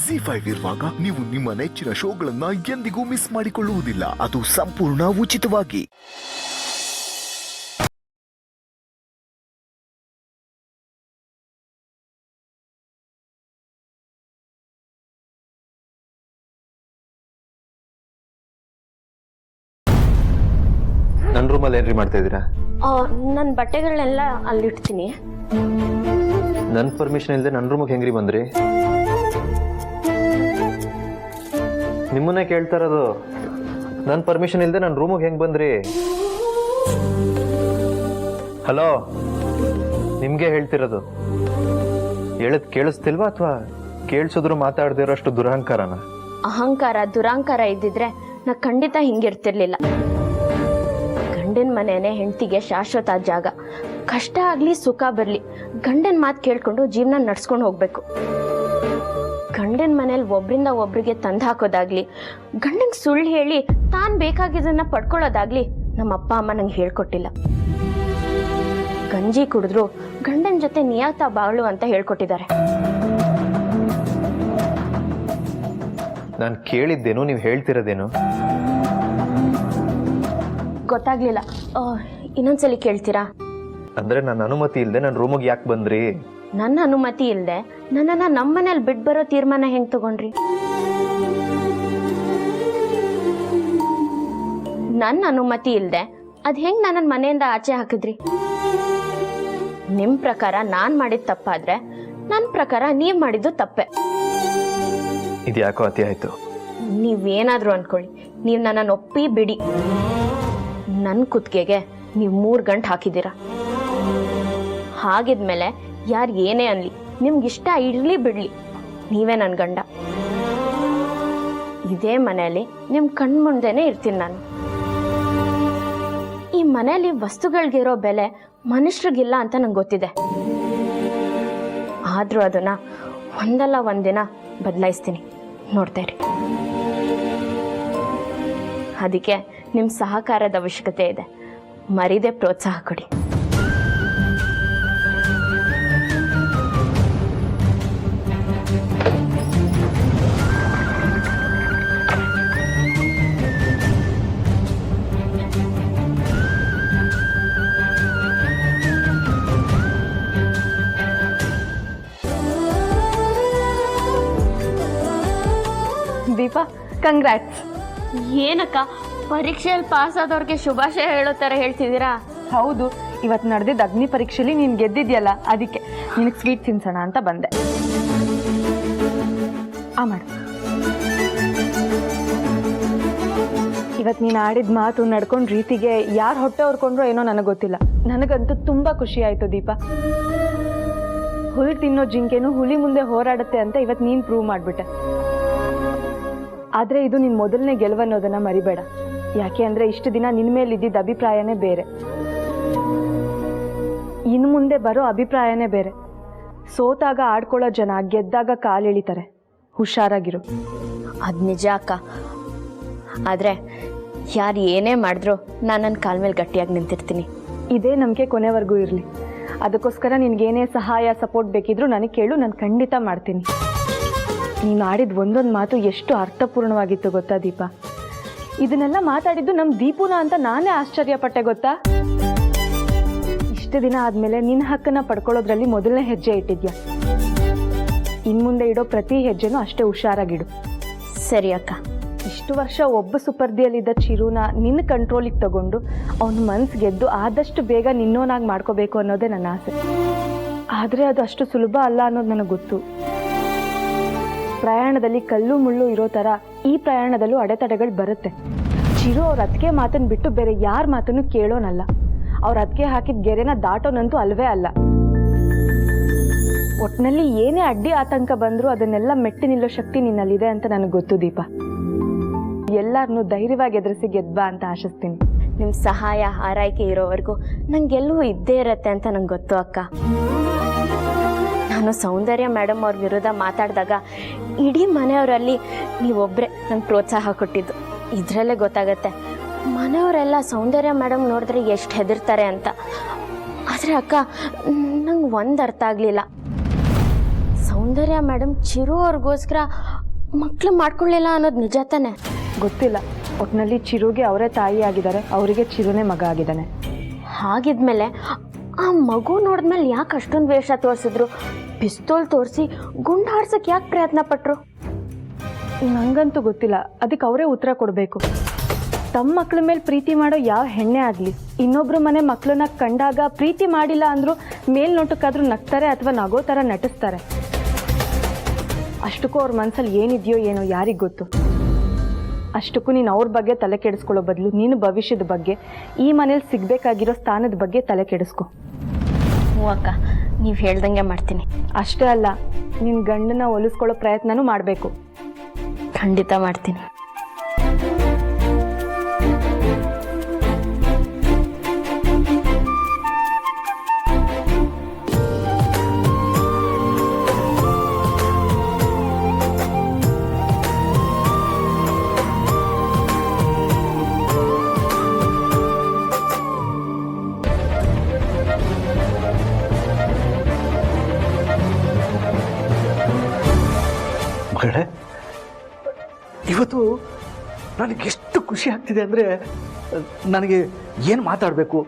ZEE5 ಇರುವಾಗ ನೀವು ನಿಮ್ಮ ನೆಚ್ಚಿನ ಶೋಗಳನ್ನ ಎಂದಿಗೂ ಮಿಸ್ ಮಾಡಿಕೊಳ್ಳುವುದಿಲ್ಲ. ಅದು ಸಂಪೂರ್ಣ ಉಚಿತವಾಗಿ. ನನ್ನ ರೂಮಲ್ಲಿ ಏನ್ರಿ ಮಾಡ್ತಾ ಇದ್ದೀರಾ? ನನ್ನ ಬಟ್ಟೆಗಳನ್ನೆಲ್ಲ ಅಲ್ಲಿಡ್ತೀನಿ. ನನ್ನ ಪರ್ಮಿಷನ್ ಇಲ್ಲದೆ ನನ್ನ ರೂಮಿಗೆ ಹೆಂಗ್ರಿ ಬಂದ್ರಿ? ನಿಮ್ಮನ್ನೇ ಕೇಳ್ತಾ ಇರೋದು. ನನ್ನ ಪರ್ಮಿಷನ್ ಇಲ್ಲದೆ ನನ್ನ ರೂಮಿಗೆ ಹೆಂಗ್ ಬಂದ್ರಿ? ಹಲೋ, ನಿಮ್ಗೆ ಹೇಳ್ತಿರೋದು. ಹೇಳದ್ ಕೇಳಿಸ್ತಿಲ್ವಾ ಅಥವಾ ಕೇಳಿಸಿದ್ರು ಮಾತಾಡದೇ ಇರೋಷ್ಟು ದುರಹಂಕಾರನ? ಅಹಂಕಾರ ದುರಹಂಕಾರ ಇದ್ದಿದ್ರೆ ನಾ ಖಂಡಿತ ಹಿಂಗಿರ್ತಿರ್ಲಿಲ್ಲ. ಗಂಡನ ಮನೆಯೇ ಹೆಂಡತಿಗೆ ಶಾಶ್ವತ ಜಾಗ. ಕಷ್ಟ ಆಗಲಿ ಸುಖ ಬರಲಿ ಗಂಡನ ಮಾತು ಕೇಳ್ಕೊಂಡು ಜೀವನ ನಡ್ಸ್ಕೊಂಡು ಹೋಗ್ಬೇಕು. ಗಂಡನ ಮನೇಲಿ ಒಬ್ರಿಂದ ಒಬ್ರಿಗೆ ತಂದು ಹಾಕೋದಾಗ್ಲಿ, ಗಂಡಂಗೆ ಸುಳ್ಳು ಹೇಳಿ ತಾನು ಬೇಕಾಗಿದ್ದನ್ನ ಪಡ್ಕೊಳ್ಳೋದಾಗ್ಲಿ ನಮ್ಮ ಅಪ್ಪ ಅಮ್ಮ ನಂಗೆ ಹೇಳ್ಕೊಟ್ಟಿಲ್ಲ. ಗಂಜಿ ಕುಡಿದ್ರು ಗಂಡನ ಜೊತೆ ನಿಯತ ಬಾಳು ಅಂತ ಹೇಳ್ಕೊಟ್ಟಿದ್ದಾರೆ. ನಾನು ಕೇಳಿದ್ದೇನು, ನೀವು ಹೇಳ್ತಿರೋದೇನು? ಗೊತ್ತಾಗ್ಲಿಲ್ಲ, ಇನ್ನೊಂದ್ಸಲಿ ಕೇಳ್ತೀರಾ? ಅಂದ್ರೆ ನನ್ನ ಅನುಮತಿ ಇಲ್ಲದೆ ನನ್ನ ರೂಮಿಗೆ ಯಾಕೆ ಬಂದ್ರಿ? ನನ್ನ ಅನುಮತಿ ಇಲ್ಲದೆ ನನ್ನನ್ನ ನಮ್ಮನೇಲಿ ಬಿಟ್ಟು ಬರೋ ತೀರ್ಮಾನ ಹೆಂಗ್ ತಗೊಂಡ್ರಿ? ನನ್ನ ಅನುಮತಿ ಇಲ್ಲದೆ ಅದ್ ಹೆಂಗ್ ನನ್ನ ಮನೆಯಿಂದ ಆಚೆ ಹಾಕಿದ್ರಿ? ನಿಮ್ ಪ್ರಕಾರ ನಾನ್ ಮಾಡಿದ ತಪ್ಪಾದ್ರೆ ನನ್ನ ಪ್ರಕಾರ ನೀವ್ ಮಾಡಿದ್ದು ತಪ್ಪೆ. ಇದು ಯಾಕೋ ಅತಿ ಆಯ್ತು. ನೀವೇನಾದ್ರೂ ಅನ್ಕೊಳ್ಳಿ, ನೀವ್ ನನ್ನನ್ನು ಒಪ್ಪಿ ಬಿಡಿ, ನನ್ನ ಕುತ್ತಿಗೆಗೆ ನೀವು 3 ಗಂಟೆ ಹಾಕಿದ್ದೀರಾ. ಹಾಗಿದ್ಮೇಲೆ ಯಾರು ಏನೇ ಅನ್ಲಿ, ನಿಮ್ಗಿಷ್ಟ ಇರ್ಲಿ ಬಿಡ್ಲಿ, ನೀವೇ ನನ್ನ ಗಂಡ. ಇದೇ ಮನೆಯಲ್ಲಿ ನಿಮ್ಮ ಕಣ್ಮುಂದೆನೇ ಇರ್ತೀನಿ ನಾನು. ಈ ಮನೆಯಲ್ಲಿ ವಸ್ತುಗಳಿಗಿರೋ ಬೆಲೆ ಮನುಷ್ಯರಿಗಿಲ್ಲ ಅಂತ ನಂಗೆ ಗೊತ್ತಿದೆ. ಆದರೂ ಅದನ್ನ ಒಂದಲ್ಲ ಒಂದಿನ ಬದಲಾಯಿಸ್ತೀನಿ, ನೋಡ್ತಾ ಇರಿ. ಅದಕ್ಕೆ ನಿಮ್ಮ ಸಹಕಾರದ ಅವಶ್ಯಕತೆ ಇದೆ. ಮರೀದೆ ಪ್ರೋತ್ಸಾಹ ಕೊಡಿ. ದೀಪಾ, ಕಂಗ್ರಾಟ್ಸ್. ಏನಕ್ಕ ಪರೀಕ್ಷೆಯಲ್ಲಿ ಪಾಸ್ ಆದವ್ರಿಗೆ ಶುಭಾಶಯ ಹೇಳೋ ಥರ ಹೇಳ್ತಿದ್ದೀರಾ? ಹೌದು, ಇವತ್ತು ನಡೆದಿದ್ದ ಅಗ್ನಿ ಪರೀಕ್ಷೆಯಲ್ಲಿ ನೀನು ಗೆದ್ದಿದ್ಯಲ್ಲ, ಅದಕ್ಕೆ ನಿನಗೆ ಸ್ವೀಟ್ ತಿನ್ಸೋಣ ಅಂತ ಬಂದೆ. ಮಾಡು. ಇವತ್ತು ನೀನು ಆಡಿದ ಮಾತು ನಡ್ಕೊಂಡ್ ರೀತಿಗೆ ಯಾರು ಹೊಟ್ಟೆ ಹೊರ್ಕೊಂಡ್ರೋ ಏನೋ ನನಗೆ ಗೊತ್ತಿಲ್ಲ. ನನಗಂತೂ ತುಂಬ ಖುಷಿ ಆಯಿತು ದೀಪಾ. ಹುಲ್ ತಿನ್ನೋ ಜಿಂಕೆನೂ ಹುಲಿ ಮುಂದೆ ಹೋರಾಡುತ್ತೆ ಅಂತ ಇವತ್ತು ನೀನು ಪ್ರೂವ್ ಮಾಡಿಬಿಟ್ಟೆ. ಆದರೆ ಇದು ನಿನ್ನ ಮೊದಲನೇ ಗೆಲುವನ್ನೋದನ್ನು ಮರಿಬೇಡ. ಯಾಕೆ ಅಂದರೆ ಇಷ್ಟು ದಿನ ನಿನ್ನ ಮೇಲೆ ಇದ್ದಿದ್ದ ಅಭಿಪ್ರಾಯನೇ ಬೇರೆ, ಇನ್ನು ಮುಂದೆ ಬರೋ ಅಭಿಪ್ರಾಯನೇ ಬೇರೆ. ಸೋತಾಗ ಆಡ್ಕೊಳ್ಳೋ ಜನ ಗೆದ್ದಾಗ ಕಾಲಿಳಿತಾರೆ. ಹುಷಾರಾಗಿರು. ಅದು ನಿಜ ಅಕ್ಕ. ಆದರೆ ಯಾರು ಏನೇ ಮಾಡಿದ್ರು ನಾನು ನನ್ನ ಕಾಲ ಮೇಲೆ ಗಟ್ಟಿಯಾಗಿ ನಿಂತಿರ್ತೀನಿ. ಇದೇ ನಂಬಿಕೆ ಕೊನೆವರೆಗೂ ಇರಲಿ. ಅದಕ್ಕೋಸ್ಕರ ನಿನಗೇನೇ ಸಹಾಯ ಸಪೋರ್ಟ್ ಬೇಕಿದ್ರೂ ನನಗೆ ಕೇಳು, ನಾನು ಖಂಡಿತ ಮಾಡ್ತೀನಿ. ನೀನು ಆಡಿದ ಒಂದೊಂದು ಮಾತು ಎಷ್ಟು ಅರ್ಥಪೂರ್ಣವಾಗಿತ್ತು ಗೊತ್ತಾ ದೀಪಾ? ಇದನ್ನೆಲ್ಲ ಮಾತಾಡಿದ್ದು ನಮ್ಮ ದೀಪುನ ಅಂತ ನಾನೇ ಆಶ್ಚರ್ಯಪಟ್ಟೆ ಗೊತ್ತಾ? ಇಷ್ಟು ದಿನ ಆದಮೇಲೆ ನಿನ್ನ ಹಕ್ಕನ್ನು ಪಡ್ಕೊಳ್ಳೋದ್ರಲ್ಲಿ ಮೊದಲನೇ ಹೆಜ್ಜೆ ಇಟ್ಟಿದ್ಯಾ. ಇನ್ನು ಮುಂದೆ ಇಡೋ ಪ್ರತಿ ಹೆಜ್ಜೆನೂ ಅಷ್ಟೇ ಹುಷಾರಾಗಿಡು. ಸರಿ ಅಕ್ಕ. ಇಷ್ಟು ವರ್ಷ ಒಬ್ಬ ಸುಪರ್ದಿಯಲ್ಲಿದ್ದ ಚಿರುನ ನಿನ್ನ ಕಂಟ್ರೋಲಿಗೆ ತಗೊಂಡು ಅವನ ಮನಸ್ಸು ಗೆದ್ದು ಆದಷ್ಟು ಬೇಗ ನಿನ್ನೋನಾಗಿ ಮಾಡ್ಕೋಬೇಕು ಅನ್ನೋದೇ ನನ್ನ ಆಸೆ. ಆದರೆ ಅದು ಅಷ್ಟು ಸುಲಭ ಅಲ್ಲ ಅನ್ನೋದು ನನಗೆ ಗೊತ್ತು. ಪ್ರಯಾಣದಲ್ಲಿ ಕಲ್ಲು ಮುಳ್ಳು ಇರೋ ಥರ ಈ ಪ್ರಯಾಣದಲ್ಲೂ ಅಡೆತಡೆಗಳು ಬರುತ್ತೆ. ಚಿರು ಅವ್ರ ಅದಕ್ಕೆ ಮಾತನ್ನು ಬಿಟ್ಟು ಬೇರೆ ಯಾರ ಮಾತನ್ನು ಕೇಳೋನಲ್ಲ. ಅವ್ರ ಅದಕ್ಕೆ ಹಾಕಿದ ಗೆರೆನ ದಾಟೋನಂತೂ ಅಲ್ವೇ ಅಲ್ಲ. ಒಟ್ಟಿನಲ್ಲಿ ಏನೇ ಅಡ್ಡಿ ಆತಂಕ ಬಂದರೂ ಅದನ್ನೆಲ್ಲ ಮೆಟ್ಟಿ ನಿಲ್ಲೋ ಶಕ್ತಿ ನಿನ್ನಲ್ಲಿದೆ ಅಂತ ನನಗೆ ಗೊತ್ತು ದೀಪಾ. ಎಲ್ಲರನ್ನೂ ಧೈರ್ಯವಾಗಿ ಎದುರಿಸಿ ಗೆದ್ಬಾ ಅಂತ ಆಶಿಸ್ತೀನಿ. ನಿಮ್ಮ ಸಹಾಯ ಹಾರೈಕೆ ಇರೋವರೆಗೂ ನಂಗೆಲ್ಲವೂ ಇದ್ದೇ ಇರತ್ತೆ ಅಂತ ನಂಗೆ ಗೊತ್ತು ಅಕ್ಕ. ನಾನು ಸೌಂದರ್ಯ ಮೇಡಮ್ ಅವ್ರ ವಿರುದ್ಧ ಮಾತಾಡಿದಾಗ ಇಡೀ ಮನೆಯವರಲ್ಲಿ ನೀವೊಬ್ಬರೇ ನಂಗೆ ಪ್ರೋತ್ಸಾಹ ಕೊಟ್ಟಿದ್ದು. ಇದರಲ್ಲೇ ಗೊತ್ತಾಗತ್ತೆ ಮನೆಯವರೆಲ್ಲ ಸೌಂದರ್ಯ ಮೇಡಮ್ ನೋಡಿದ್ರೆ ಎಷ್ಟು ಹೆದರ್ತಾರೆ ಅಂತ. ಆದರೆ ಅಕ್ಕ, ನಂಗೆ ಒಂದು ಅರ್ಥ ಆಗಲಿಲ್ಲ. ಸೌಂದರ್ಯ ಮೇಡಮ್ ಚಿರು ಅವ್ರಿಗೋಸ್ಕರ ಮಕ್ಕಳು ಮಾಡ್ಕೊಳ್ಳಿಲ್ಲ ಅನ್ನೋದು ನಿಜ ತಾನೆ? ಗೊತ್ತಿಲ್ಲ, ಒಟ್ಟಿನಲ್ಲಿ ಚಿರುಗೆ ಅವರೇ ತಾಯಿ ಆಗಿದ್ದಾರೆ, ಅವರಿಗೆ ಚಿರುನೇ ಮಗ ಆಗಿದ್ದಾನೆ. ಹಾಗಿದ್ಮೇಲೆ ಆ ಮಗು ನೋಡಿದ್ಮೇಲೆ ಯಾಕೆ ಅಷ್ಟೊಂದು ವೇಷ ತೋರಿಸಿದ್ರು? ಪಿಸ್ತೂಲ್ ತೋರಿಸಿ ಗುಂಡು ಹಾರ್ಸಕ್ಕೆ ಯಾಕೆ ಪ್ರಯತ್ನ ಪಟ್ಟರು? ನಂಗಂತೂ ಗೊತ್ತಿಲ್ಲ, ಅದಕ್ಕೆ ಅವರೇ ಉತ್ತರ ಕೊಡಬೇಕು. ತಮ್ಮ ಮಕ್ಕಳ ಮೇಲೆ ಪ್ರೀತಿ ಮಾಡೋ ಯಾವ ಹೆಣ್ಣೆ ಆಗಲಿ ಇನ್ನೊಬ್ರು ಮನೆ ಮಕ್ಕಳನ್ನ ಕಂಡಾಗ ಪ್ರೀತಿ ಮಾಡಿಲ್ಲ ಅಂದರೂ ಮೇಲ್ನೋಟಕ್ಕಾದ್ರೂ ನಗ್ತಾರೆ ಅಥವಾ ನಗೋ ಥರ ನಟಿಸ್ತಾರೆ. ಅಷ್ಟಕ್ಕೂ ಅವ್ರ ಮನಸ್ಸಲ್ಲಿ ಏನಿದೆಯೋ ಏನೋ ಯಾರಿಗೆ ಗೊತ್ತು. ಅಷ್ಟಕ್ಕೂ ನೀನು ಅವ್ರ ಬಗ್ಗೆ ತಲೆ ಕೆಡಿಸ್ಕೊಳ್ಳೋ ಬದಲು ನೀನು ಭವಿಷ್ಯದ ಬಗ್ಗೆ, ಈ ಮನೇಲಿ ಸಿಗಬೇಕಾಗಿರೋ ಸ್ಥಾನದ ಬಗ್ಗೆ ತಲೆ ಕೆಡಿಸ್ಕೊ. ಹ್ಞೂ ಅಕ್ಕ, ನೀವು ಹೇಳ್ದಂಗೆ ಮಾಡ್ತೀನಿ. ಅಷ್ಟೇ ಅಲ್ಲ, ನಿನ್ನ ಗಂಡನ ಒಲಿಸ್ಕೊಳ್ಳೋ ಪ್ರಯತ್ನನೂ ಮಾಡಬೇಕು. ಖಂಡಿತ ಮಾಡ್ತೀನಿ. ಮಗಳೇ, ಇವತ್ತು ನನಗೆಷ್ಟು ಖುಷಿ ಆಗ್ತಿದೆ ಅಂದರೆ ನನಗೆ ಏನು ಮಾತಾಡಬೇಕು,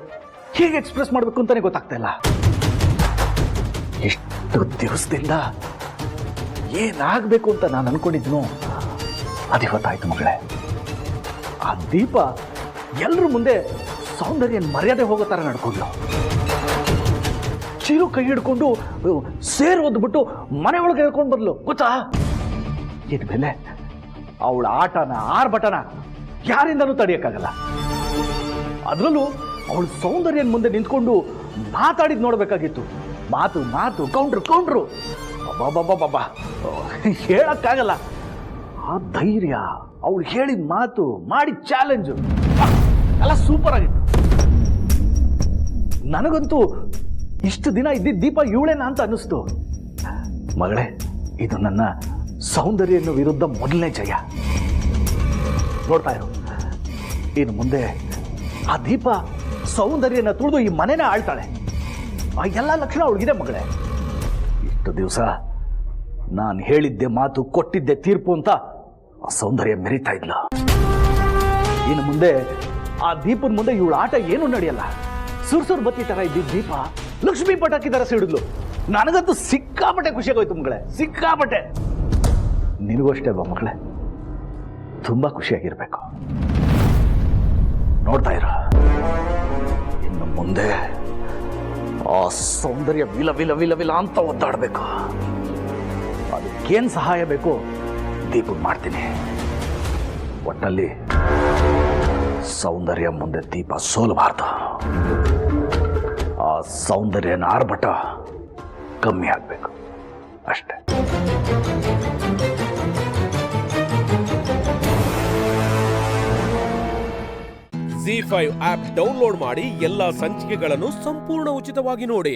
ಹೇಗೆ ಎಕ್ಸ್ಪ್ರೆಸ್ ಮಾಡಬೇಕು ಅಂತಲೇ ಗೊತ್ತಾಗ್ತಾ ಇಲ್ಲ. ಎಷ್ಟು ದಿವಸದಿಂದ ಏನಾಗಬೇಕು ಅಂತ ನಾನು ಅನ್ಕೊಂಡಿದ್ನು ಅದು ಇವತ್ತಾಯ್ತು ಮಗಳೇ. ಆ ದೀಪ ಎಲ್ಲರ ಮುಂದೆ ಸೌಂದರ್ಯ ಮರ್ಯಾದೆ ಹೋಗೋ ಥರ ನಡ್ಕೊಂಡ್ಲು. ಚಿರು ಕೈ ಹಿಡ್ಕೊಂಡು ಸೇರು ಓದ್ಬಿಟ್ಟು ಮನೆ ಒಳಗೆ ಹೇಳ್ಕೊಂಡು ಬದಲು ಗೊತ್ತಾ. ಇದ್ಮೇಲೆ ಅವಳ ಆಟನ ಆರ್ಭಟನ ಯಾರಿಂದನೂ ತಡೆಯಕ್ಕಾಗಲ್ಲ. ಅದರಲ್ಲೂ ಅವಳು ಸೌಂದರ್ಯನ ಮುಂದೆ ನಿಂತ್ಕೊಂಡು ಮಾತಾಡಿದ್ ನೋಡ್ಬೇಕಾಗಿತ್ತು. ಮಾತು ಮಾತು ಕೌಂಟ್ರು ಬಾಬಾ ಹೇಳಕ್ಕಾಗಲ್ಲ. ಆ ಧೈರ್ಯ, ಅವಳು ಹೇಳಿದ ಮಾತು, ಮಾಡಿದ ಚಾಲೆಂಜು ಎಲ್ಲ ಸೂಪರ್ ಆಗಿತ್ತು. ನನಗಂತೂ ಇಷ್ಟು ದಿನ ಇದ್ದಿದ್ದ ದೀಪ ಇವಳೇನ ಅಂತ ಅನ್ನಿಸ್ತು. ಮಗಳೇ, ಇದು ನನ್ನ ಸೌಂದರ್ಯನ ವಿರುದ್ಧ ಮೊದಲನೇ ಜಯ. ನೋಡ್ತಾ ಇರು, ಇನ್ನು ಮುಂದೆ ಆ ದೀಪ ಸೌಂದರ್ಯನ ತುಳಿದು ಈ ಮನೆನ ಆಳ್ತಾಳೆ. ಆ ಎಲ್ಲ ಲಕ್ಷಣ ಅವಳಿಗಿದೆ ಮಗಳೇ. ಇಷ್ಟು ದಿವಸ ನಾನು ಹೇಳಿದ್ದೆ ಮಾತು, ಕೊಟ್ಟಿದ್ದೆ ತೀರ್ಪು ಅಂತ ಆ ಸೌಂದರ್ಯ ಮೆರಿತಾ ಇದ್ಲ. ಇನ್ನು ಮುಂದೆ ಆ ದೀಪದ ಮುಂದೆ ಇವಳ ಆಟ ಏನು ನಡೆಯಲ್ಲ. ಸುರ್ಸುರ್ ಬತ್ತಿ ತರ ಇದ್ದಿದ್ದ ದೀಪ ಲಕ್ಷ್ಮೀ ಪಟಾಕಿ ತರ ಸಿಡಿದ್ಲು. ನನಗಂತೂ ಸಿಕ್ಕಾಪಟ್ಟೆ ಖುಷಿಯಾಗೋಯ್ತು ಮಗಳೇ, ಸಿಕ್ಕಾಪಟ್ಟೆ. ನಿನಗೂ ಅಷ್ಟೇ ಬಾ ಮಗಳೇ, ತುಂಬಾ ಖುಷಿಯಾಗಿರ್ಬೇಕು. ನೋಡ್ತಾ ಇರ, ಇನ್ನು ಮುಂದೆ ಆ ಸೌಂದರ್ಯ ವಿಲ ವಿಲ ವಿಲ ವಿಲ ಅಂತ ಒದ್ದಾಡಬೇಕು. ಅದಕ್ಕೇನ್ ಸಹಾಯ ಬೇಕು ದೀಪ ಮಾಡ್ತೀನಿ. ಒಟ್ಟಲ್ಲಿ ಸೌಂದರ್ಯ ಮುಂದೆ ದೀಪ ಸೋಲಬಾರ್ದು. ಆ ಸೌಂದರ್ಯನ ಆರ್ಭಟ ಕಮ್ಮಿ ಆಗ್ಬೇಕು ಅಷ್ಟೇ. ZEE5 ಆಪ್ ಡೌನ್ಲೋಡ್ ಮಾಡಿ ಎಲ್ಲಾ ಸಂಚಿಕೆಗಳನ್ನು ಸಂಪೂರ್ಣ ಉಚಿತವಾಗಿ ನೋಡಿ.